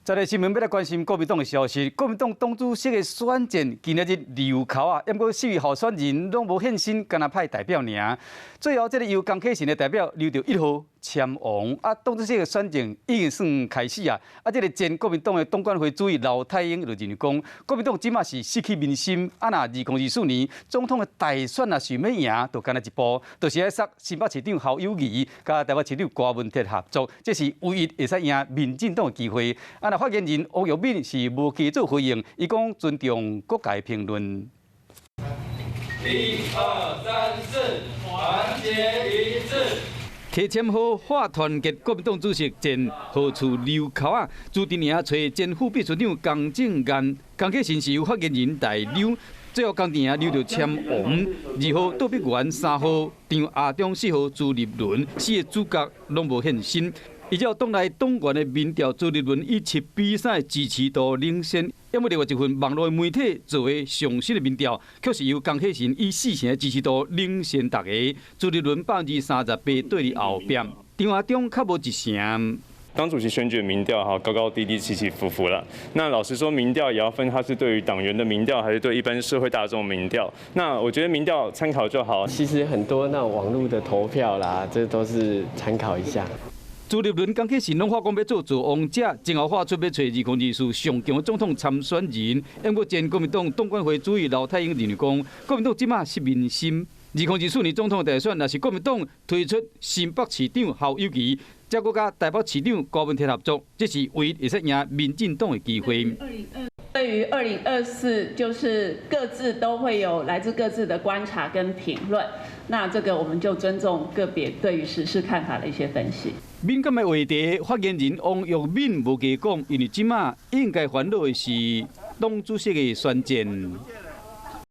在个新闻要来关心国民党的消息，国民党党主席的选战今日留口啊，不过4位候选人拢无现身，干那派代表尔。最后，这个由江启臣的代表留到1号签王啊，党主席的选战已经算开始啊。啊，这个前国民党的党管会主席刘泰英就认为讲，国民党即马是失去民心，啊那2024年总统的大选啊想要赢，就干那一步，就是要杀新北市长侯友宜，甲台北市长郭文哲合作，这是唯一会使赢民进党的机会。啊，那发言人王玉敏是无继续回应，伊讲尊重各界评论。1、2、3、4，团结一致。提签好化团结国民党主席前何处留口啊？朱定宁找前副秘书长江正元，江启臣是由发言人代留。最后，江定宁留到签王，2号杜碧源，3号张亚中，4号朱立伦，4个主角拢无现身。依照党内党员的民调，朱立伦以7比3的支持度领先。因为另外一份网络媒体做的上新的民调，却是由江启臣以4成的支持度领先大家。朱立伦38%对伫后边，张亚中较无1成。党主席选举民调高高低低起起伏伏了。那老实说，民调也要分，它是对于党员的民调，还是对一般社会大众民调。那我觉得民调参考就好。其实很多那种网络的投票啦，这都是参考一下。朱立伦、江启臣拢话讲要做造王者，前后发出要找2024上强的总统参选人。不过前国民党党管会主席刘泰英认为讲，国民党即马失民心。2024年总统大选，若是国民党推出新北市长侯友宜，再搁甲台北市长郭文哲合作，这是唯一会使赢民进党的机会。对于2024，就是各自都会有来自各自的观察跟评论，那这个我们就尊重个别对于时事看法的一些分析。敏感的话题，发言人王玉敏无加讲，因为即马应该烦恼的是党主席的选战。